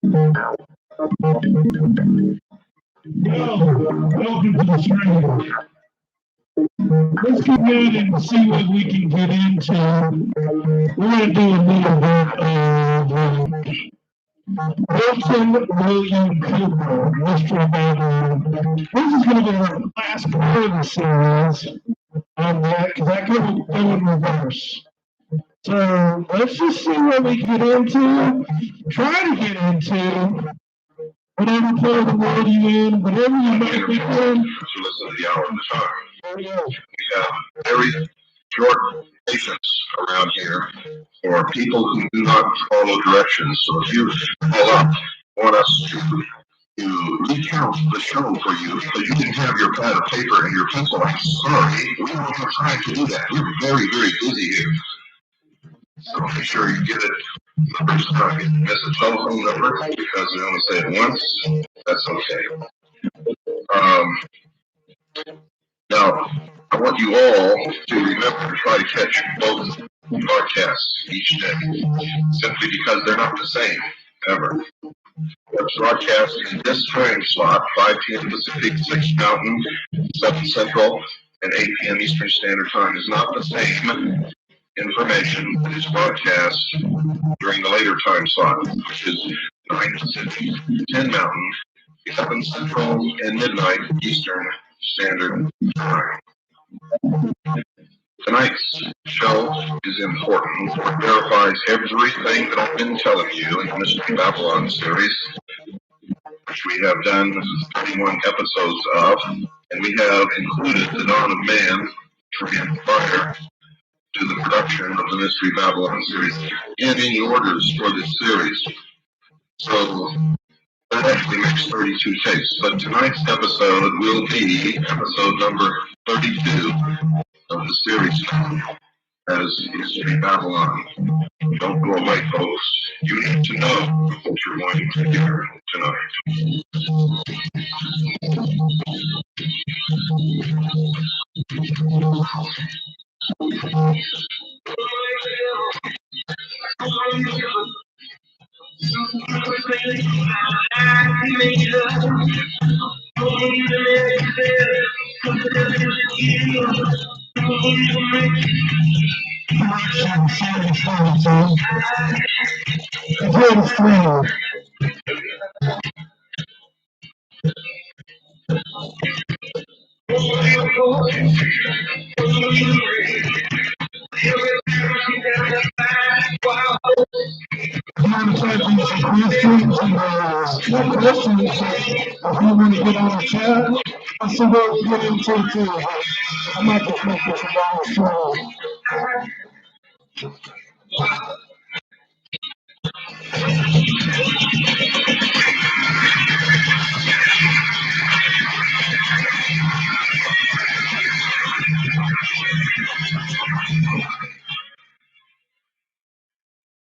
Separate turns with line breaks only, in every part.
Welcome to the stream. Let's get in and see what we can get into. We're going to do a little bit of Wilson William Cooper, Mystery Babylon. This is going to be the last part of the series on that because I couldn't go in reverse. So let's just see what we get into. Try to get into whatever part of the world you're in, whatever you might be in.
To listen to the hour of the time.
There you go.
We have very short patience around here for people who do not follow directions. So if you call up, want us to recount the show for you so you can have your pad of paper and your pencil, I'm sorry, we don't have time to do that. We're very, very busy here. So make sure you get it the first time. If you miss a telephone number because we only say it once, that's okay. Now, I want you all to remember to try to catch both broadcasts each day, simply because they're not the same, ever. The broadcast in this time slot, 5 p.m. Pacific, 6 Mountain, 7 Central, and 8 p.m. Eastern Standard Time is not the same information that is broadcast during the later time slot, which is 9 Pacific, 10 Mountain, 11 Central, and midnight Eastern Standard Time. Tonight's show is important. It verifies everything that I've been telling you in the Mystery Babylon series, which we have done 31 episodes of, and we have included the Dawn of Man, prior to the production of the Mystery Babylon series, and any orders for this series. So that actually makes 32 tapes. But tonight's episode will be episode number 32 of the series as Mystery Babylon. Don't go away, folks. You need to know what you're going to hear tonight.
Questions if you want to get on the chat. Let's see what we get into too. I might just make this a long show.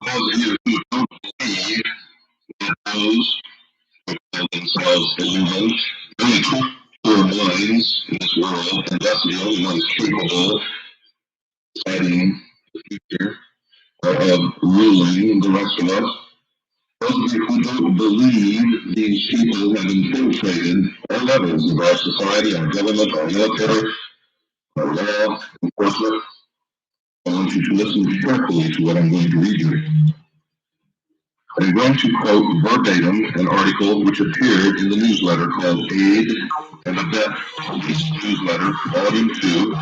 Those of you who don't believe that those who call themselves human, really poor minds in this world, and thus the only ones capable of deciding the future or of ruling the rest of us. Those of you who don't believe these people have infiltrated all levels of our society, our government, our military, our law enforcement, I want you to listen carefully to what I'm going to read you. I'm going to quote verbatim an article which appeared in the newsletter called Aid and Abet Police Newsletter, Volume 2,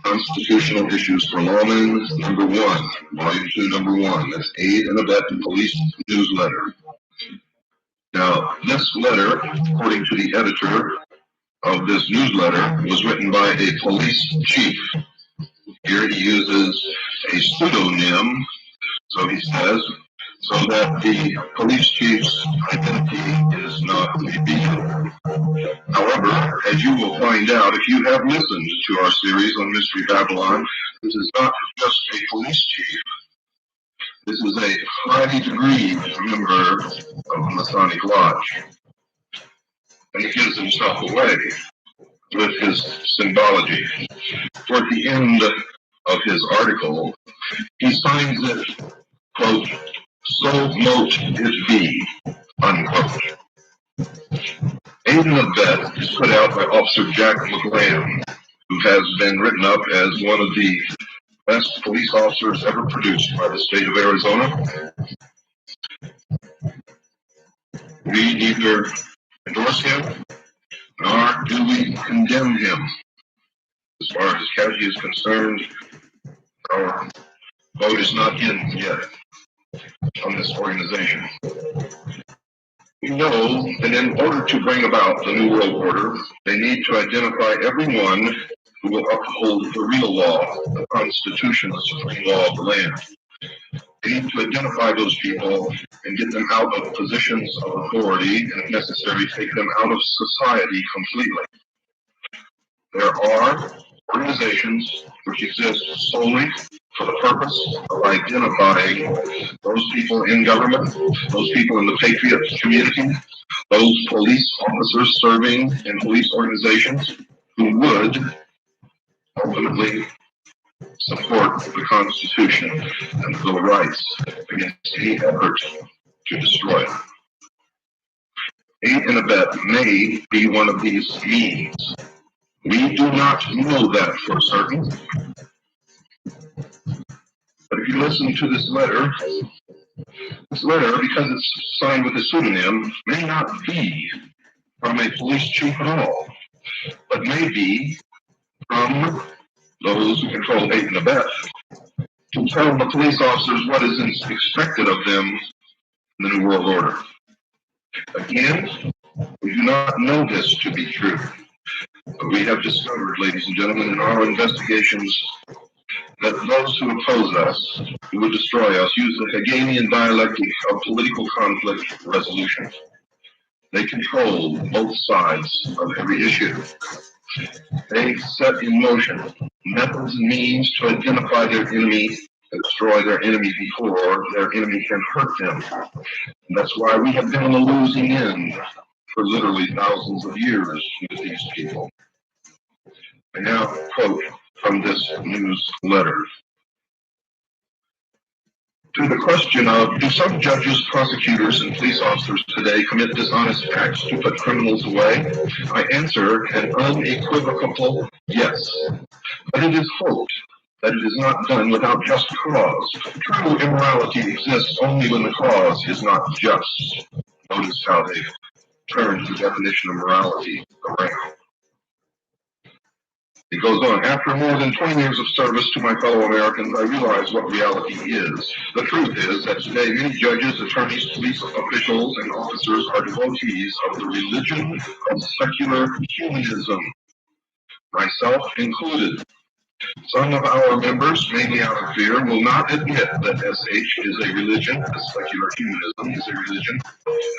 Constitutional Issues for Lawmen, Number 1, Volume 2, Number 1. That's Aid and Abet Police Newsletter. Now, this letter, according to the editor of this newsletter, was written by a police chief. Here he uses a pseudonym, so he says, so that the police chief's identity is not revealed. However, as you will find out if you have listened to our series on Mystery Babylon, this is not just a police chief. This is a high degree member of the Masonic Lodge. And he gives himself away with his symbology. Toward the end of his article, he signs it, quote, So mote it be, unquote. Aid and abet is put out by Officer Jack McLam, who has been written up as one of the best police officers ever produced by the state of Arizona. We neither endorse him nor do we condemn him. As far as County is concerned, our vote is not in yet on this organization. We know that in order to bring about the New World Order, they need to identify everyone who will uphold the real law, the Constitution, the supreme law of the land. They need to identify those people and get them out of positions of authority, and if necessary, take them out of society completely. There are organizations which exist solely for the purpose of identifying those people in government, those people in the patriot community, those police officers serving in police organizations who would ultimately support the Constitution and the Bill of Rights against any effort to destroy it. Aid and abet may be one of these means. We do not know that for certain. But if you listen to this letter, because it's signed with a pseudonym, may not be from a police chief at all, but may be from those who control aid and abet to tell the police officers what is expected of them in the New World Order. Again, we do not know this to be true. But we have discovered, ladies and gentlemen, in our investigations that those who oppose us, who would destroy us, use the Hegelian dialectic of political conflict resolution. They control both sides of every issue. They set in motion methods and means to identify their enemy and destroy their enemy before their enemy can hurt them. And that's why we have been on the losing end for literally thousands of years with these people. I now quote from this news letter. To the question of, do some judges, prosecutors, and police officers today commit dishonest acts to put criminals away? I answer an unequivocal yes. But it is hoped that it is not done without just cause. True immorality exists only when the cause is not just. Notice how they turned the definition of morality around. It goes on, after more than 20 years of service to my fellow Americans, I realize what reality is. The truth is that today many judges, attorneys, police officials, and officers are devotees of the religion of secular humanism, myself included. Some of our members, mainly out of fear, will not admit that SH is a religion, that secular humanism is a religion.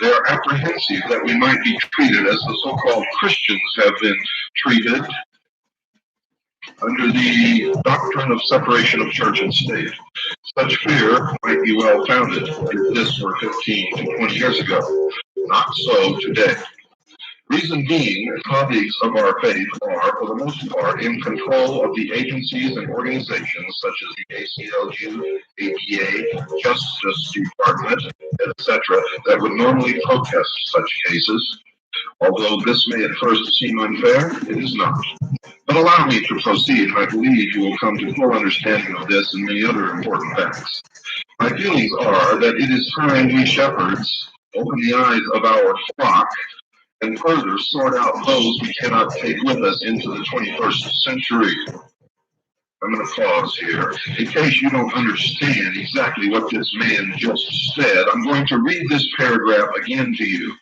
They are apprehensive that we might be treated as the so-called Christians have been treated under the doctrine of separation of church and state. Such fear might be well founded if this were 15 to 20 years ago. Not so today. Reason being, colleagues of our faith are, for the most part, in control of the agencies and organizations such as the ACLU, APA, Justice Department, etc., that would normally protest such cases. Although this may at first seem unfair, it is not. But allow me to proceed, and I believe you will come to full understanding of this and many other important facts. My feelings are that it is time we shepherds open the eyes of our flock and further sort out those we cannot take with us into the 21st century. I'm going to pause here. In case you don't understand exactly what this man just said, I'm going to read this paragraph again to you.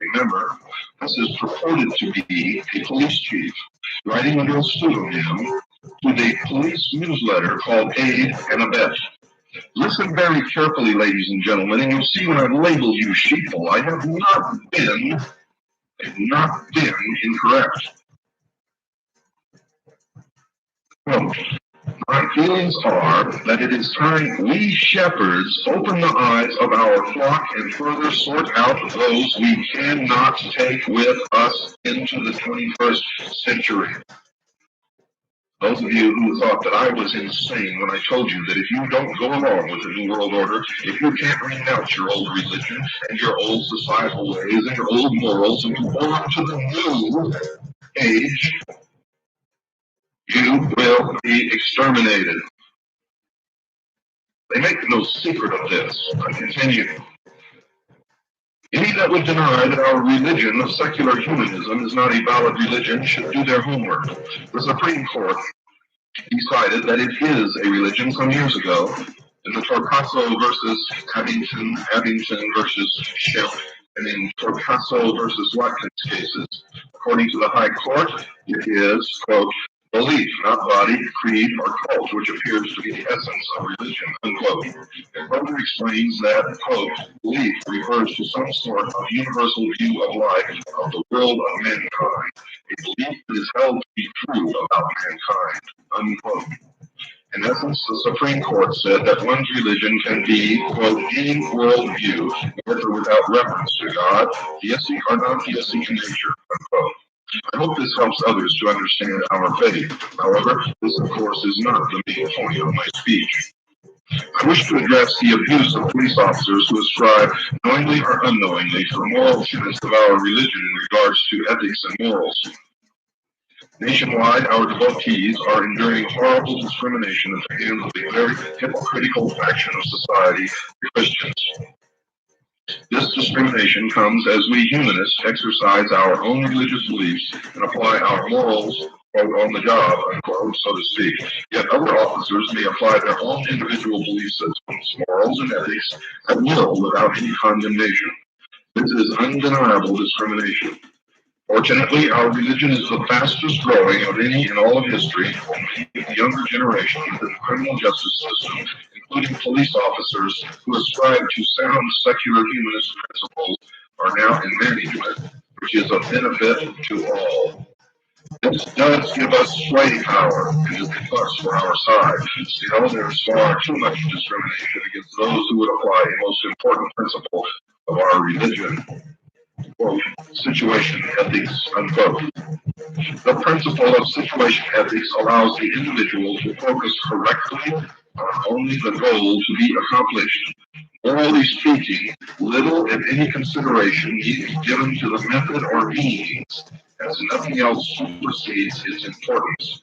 Remember, this is purported to be a police chief writing under a pseudonym with a police newsletter called Aid and Abet. Listen very carefully, ladies and gentlemen, and you'll see when I label you sheeple, I have not been incorrect. Quote, my feelings are that it is time we shepherds open the eyes of our flock and further sort out those we cannot take with us into the 21st century. Those of you who thought that I was insane when I told you that if you don't go along with the New World Order, if you can't renounce your old religion and your old societal ways and your old morals and conform to the new age, you will be exterminated. They make no secret of this. I continue. Any that would deny that our religion of secular humanism is not a valid religion should do their homework. The Supreme Court decided that it is a religion some years ago in the Torcaso versus Abington versus Schiff, and in Torcaso versus Watkins cases. According to the High Court, it is, quote, belief, not body, creed, or cult, which appears to be the essence of religion, unquote. It further explains that, quote, belief refers to some sort of universal view of life, of the world of mankind, a belief that is held to be true about mankind, unquote. In essence, the Supreme Court said that one's religion can be, quote, any worldview, with or without reference to God, theistic or non-theistic in nature, unquote. I hope this helps others to understand our faith. However, this, of course, is not the main point of my speech. I wish to address the abuse of police officers who ascribe, knowingly or unknowingly, to the moral tenets of our religion in regards to ethics and morals. Nationwide, our devotees are enduring horrible discrimination at the hands of a very hypocritical faction of society, the Christians. This discrimination comes as we humanists exercise our own religious beliefs and apply our morals, quote, on the job, unquote, so to speak. Yet other officers may apply their own individual belief systems, morals, and ethics at will without any condemnation. This is undeniable discrimination. Fortunately, our religion is the fastest growing of any in all of history, and the younger generation within the criminal justice system, including police officers who ascribe to sound secular humanist principles, are now in management, which is a benefit to all. This does give us sway power and is a plus for our side. Still, there is far too much discrimination against those who would apply a most important principle of our religion. Quote, situation ethics, unquote. The principle of situation ethics allows the individual to focus correctly on only the goal to be accomplished. Morally speaking, little, if any, consideration need be given to the method or means, as nothing else supersedes its importance.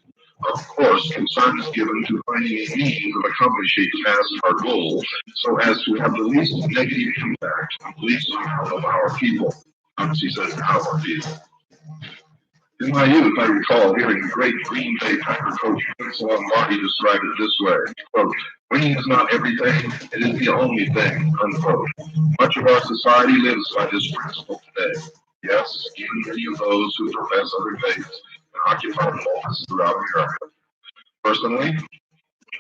Of course, concern is given to finding a means of accomplishing a task or goal so as to have the least negative impact on the least amount of our people. She says, our people. In my youth, I recall hearing the great Green Bay Packer coach Vince Lombardi describe it this way, quote, winning is not everything, it is the only thing, unquote. Much of our society lives by this principle today. Yes, even many of those who profess other faiths and occupy offices throughout America. Personally,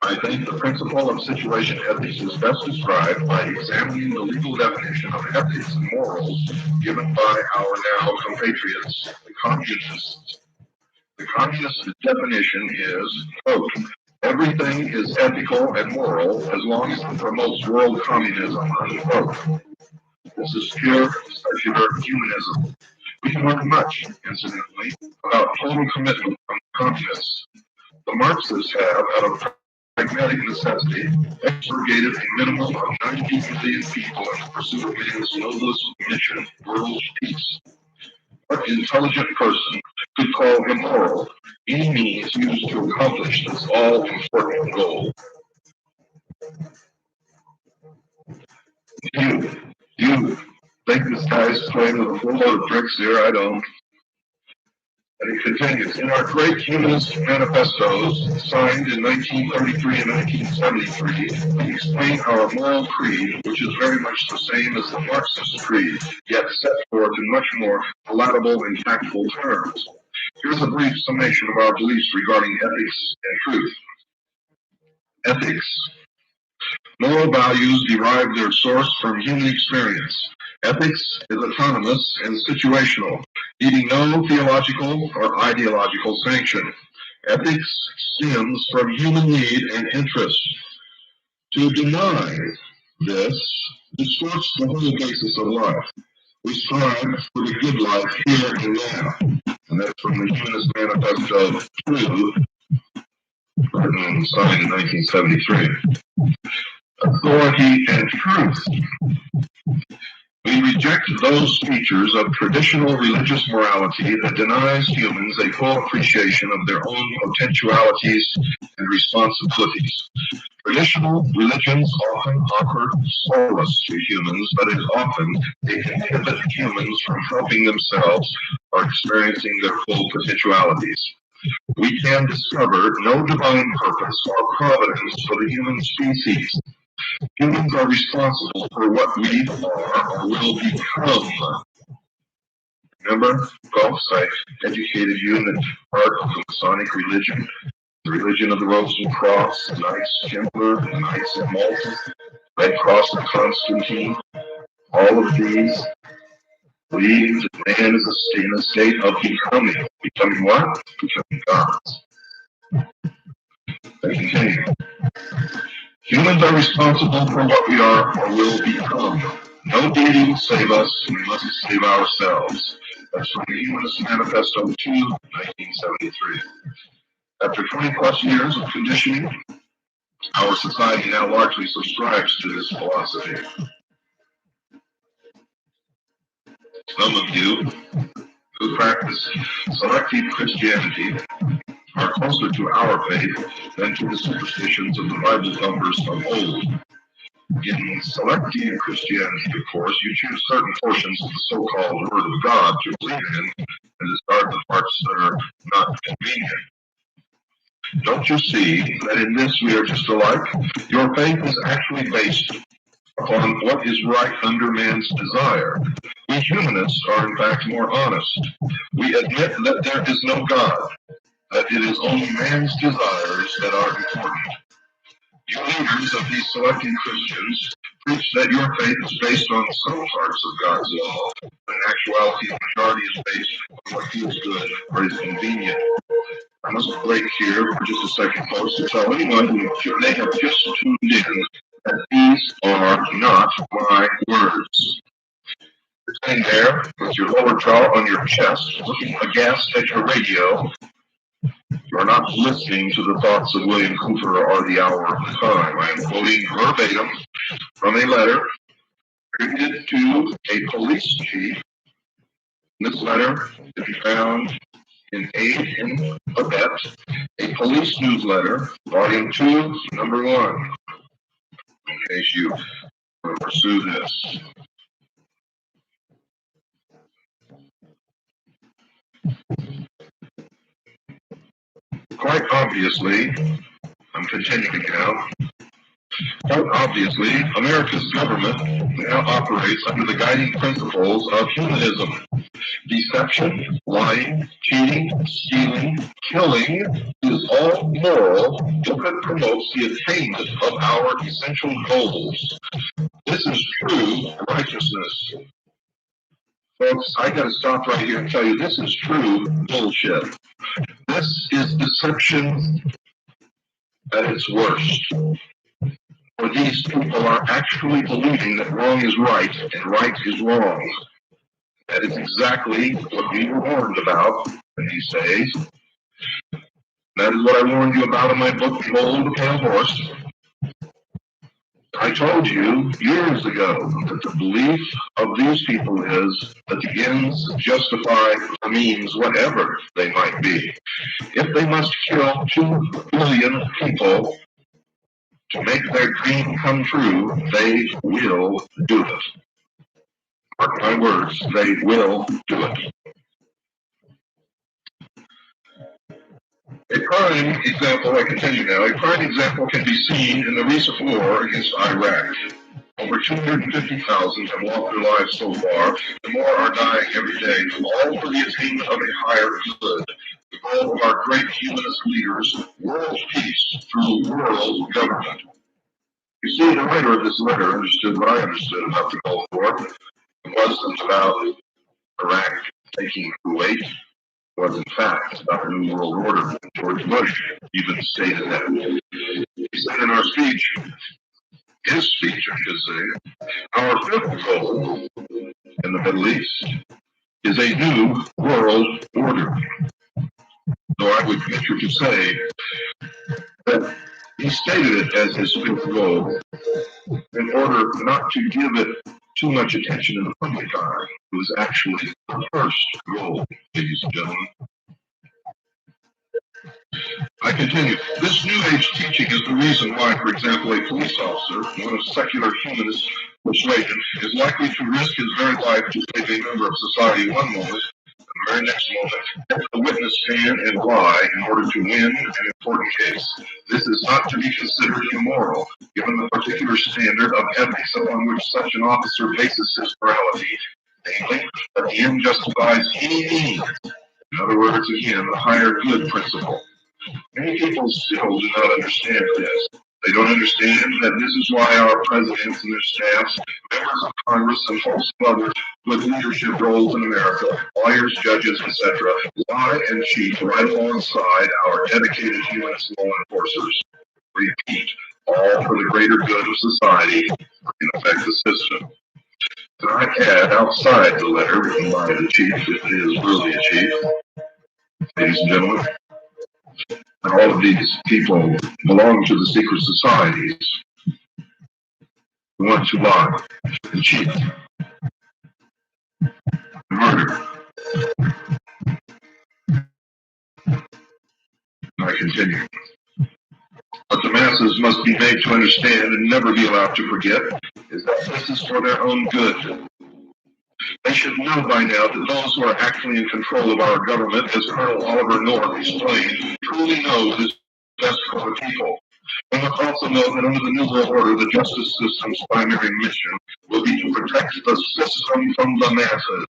I think the principle of situation ethics is best described by examining the legal definition of ethics and morals given by our now compatriots, the communists. The communist definition is, quote, everything is ethical and moral as long as it promotes world communism, unquote. This is pure secular humanism. We can learn much, incidentally, about total commitment from the communists. The Marxists have, out of pragmatic necessity, expurgated a minimum of 90 million people in the pursuit of man's noblest mission, world peace. What intelligent person could call immoral any means used to accomplish this all-important goal? You think this guy's playing with a full load of bricks here? I don't. And it continues, in our great humanist manifestos, signed in 1933 and 1973, we explain our moral creed, which is very much the same as the Marxist creed, yet set forth in much more palatable and tactful terms. Here's a brief summation of our beliefs regarding ethics and truth. Ethics. Moral values derive their source from human experience. Ethics is autonomous and situational, needing no theological or ideological sanction. Ethics stems from human need and interest. To deny this distorts the whole basis of life. We strive for the good life here and now. And that's from the Humanist Manifesto 2, written and signed in 1973. Authority and truth. We reject those features of traditional religious morality that denies humans a full appreciation of their own potentialities and responsibilities. Traditional religions often offer solace to humans, but as often they inhibit humans from helping themselves or experiencing their full potentialities. We can discover no divine purpose or providence for the human species. Humans are responsible for what we are or will become. Remember, folks, I educated you in the art of the Masonic religion, the religion of the Rose and Cross, the Knights Templar, the Knights of Malta, Red Cross of Constantine. All of these believe that man is in a state of becoming. Becoming what? Becoming gods. They continue. Humans are responsible for what we are or will become. No deity will save us, we must save ourselves. That's from the Humanist Manifesto 2, 1973. After 20 plus years of conditioning, our society now largely subscribes to this philosophy. Some of you who practice selective Christianity are closer to our faith than to the superstitions of the Bible thumpers of old. In selective Christianity, of course, you choose certain portions of the so-called Word of God to believe in and discard the parts that are not convenient. Don't you see that in this we are just alike? Your faith is actually based upon what is right under man's desire. We humanists are in fact more honest. We admit that there is no God, that it is only man's desires that are important. You leaders of these selected Christians preach that your faith is based on some parts of God's law, but in actuality the majority is based on what feels good or is convenient. I must break here for just a second, folks, to tell anyone who may have just tuned in that these are not my words. You're sitting there with your lower jaw on your chest, looking aghast at your radio. You're not listening to the thoughts of William Cooper or the Hour of Time. I am quoting verbatim from a letter attributed to a police chief. This letter can be found in Aid and Abet, a police newsletter, volume 2, number 1, in case you want to pursue this. Quite obviously, I'm continuing now. Quite obviously, America's government now operates under the guiding principles of humanism. Deception, lying, cheating, stealing, killing is all moral if it promotes the attainment of our essential goals. This is true righteousness. Folks, I got to stop right here and tell you this is true bullshit. This is deception at its worst. For these people are actually believing that wrong is right and right is wrong. That is exactly what we were warned about in these days. That is what I warned you about in my book, Behold the Pale Horse. I told you years ago that the belief of these people is that the ends justify the means, whatever they might be. If they must kill 2 billion people to make their dream come true, they will do it. Mark my words, they will do it. A prime example, I continue now, a prime example can be seen in the recent war against Iraq. Over 250,000 have lost their lives so far, and more are dying every day, all for the attainment of a higher good. The goal of our great humanist leaders, world peace through world government. You see, the writer of this letter understood what I understood about the Gulf War. It wasn't about Iraq taking Kuwait. It was, in fact, about a new world order. George Bush even stated that. He said in our speech, his speech, I should say, our fifth goal in the Middle East is a new world order. So I would venture to say that he stated it as his fifth goal in order not to give it too much attention in the public eye. It was actually the first goal, ladies and gentlemen. I continue. This New Age teaching is the reason why, for example, a police officer, one of secular humanist persuasion, is likely to risk his very life to save a member of society one moment, and the very next moment, take the witness stand and lie in order to win an important case. This is not to be considered immoral, given the particular standard of ethics upon which such an officer bases his morality, namely, that the end justifies any means. In other words, again, the higher good principle. Many people still do not understand this. They don't understand that this is why our presidents and their staffs, members of Congress, and hosts of others with leadership roles in America, lawyers, judges, etc., lie and cheat right alongside our dedicated humanist law enforcers. Repeat, all for the greater good of society, in effect the system. And I add, outside the letter written by the chief, if it is really a chief, ladies and gentlemen, and all of these people belong to the secret societies who want to lie, and cheat, and murder. I continue. What the masses must be made to understand and never be allowed to forget is that this is for their own good. They should know by now that those who are actually in control of our government, as Colonel Oliver North explained, truly know what is best for the people. They must also know that under the New World Order, the justice system's primary mission will be to protect the system from the masses.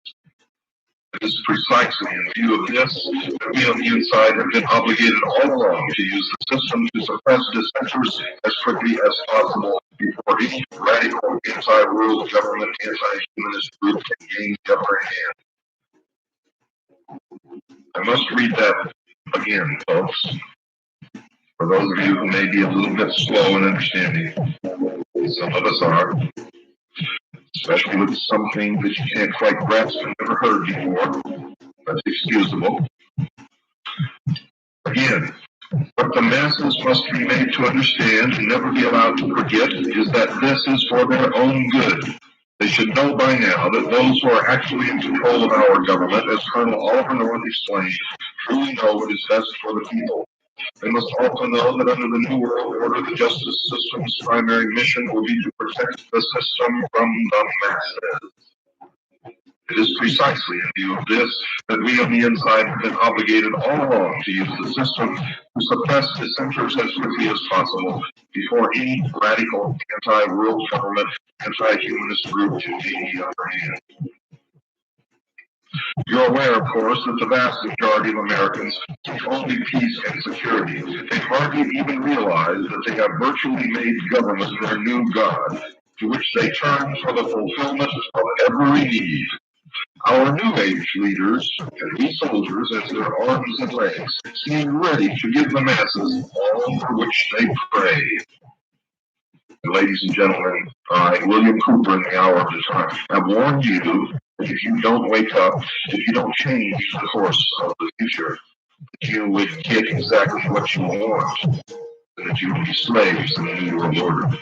It is precisely in view of this that we on the inside have been obligated all along to use the system to suppress dissenters as quickly as possible before any radical anti-rule government, anti-humanist group can gain the upper hand. I must read that again, folks, for those of you who may be a little bit slow in understanding. Some of us are, especially with something that you can't quite grasp and never heard before. That's excusable. Again, what the masses must be made to understand and never be allowed to forget is that this is for their own good. They should know by now that those who are actually in control of our government, as Colonel Oliver North explained, truly know what is best for the people. They must also know that under the New World Order, the justice system's primary mission will be to protect the system from the masses. It is precisely in view of this that we on the inside have been obligated all along to use the system to suppress dissenters as quickly as possible before any radical anti-world government, anti-humanist group can gain the upper hand. You're aware, of course, that the vast majority of Americans seek only peace and security. They hardly even realize that they have virtually made government their new god, to which they turn for the fulfillment of every need. Our New Age leaders and we soldiers, as their arms and legs, seem ready to give the masses all for which they pray. Ladies and gentlemen, I, William Cooper, in the hour of the time, have warned you that if you don't wake up, if you don't change the course of the future, that you would get exactly what you want, and that you will be slaves in the New World Order.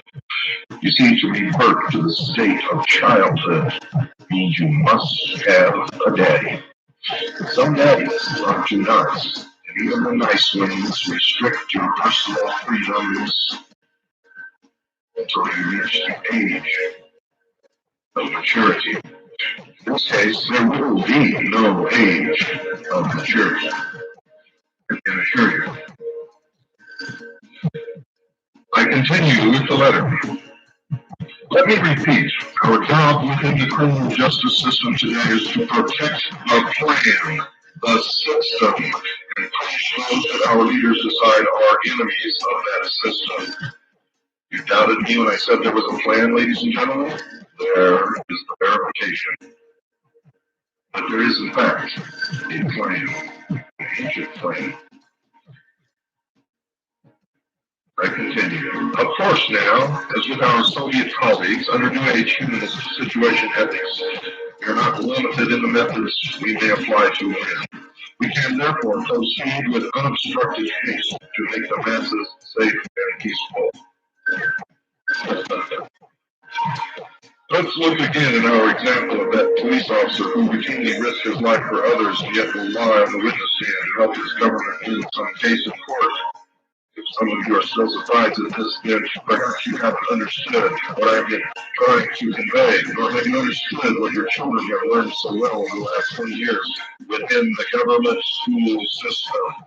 You see, to revert to the state of childhood means you must have a daddy. Some daddies are too nice, and even the nice ones restrict your personal freedoms until you reach the age of maturity. In this case, there will be no age of maturity, I can assure you. I continue with the letter. Let me repeat, our job within the criminal justice system today is to protect the plan, the system, and punish those that our leaders decide are enemies of that system. You doubted me when I said there was a plan, ladies and gentlemen? There is the verification. But there is, in fact, a plan, an ancient plan. I continue. Of course now, as with our Soviet colleagues, under New Age humanist situation ethics, we are not limited in the methods we may apply to win. We can therefore proceed with unobstructed haste to make the masses safe and peaceful. Let's look again at our example of that police officer who routinely risked his life for others and yet will lie on the witness stand to help his government win some case in court. If some of you are still surprised at this, then perhaps you haven't understood what I have been trying to convey, nor have you understood what your children have learned so well over the last 20 years within the government school system.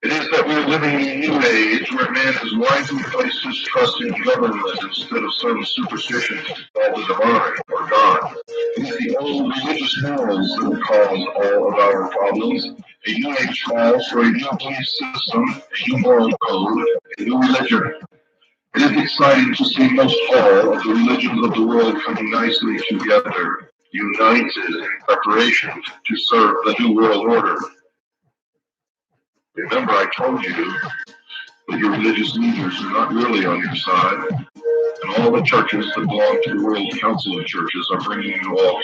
It is that we are living in a new age where man has wisely placed his trust in government instead of some superstition called the divine or God. It is the old religious morals that will cause all of our problems. A new age calls for a new belief system, a new moral code, a new religion. It is exciting to see most all of the religions of the world coming nicely together, united in preparation to serve the new world order. Remember, I told you that your religious leaders are not really on your side, and all the churches that belong to the World Council of Churches are bringing you all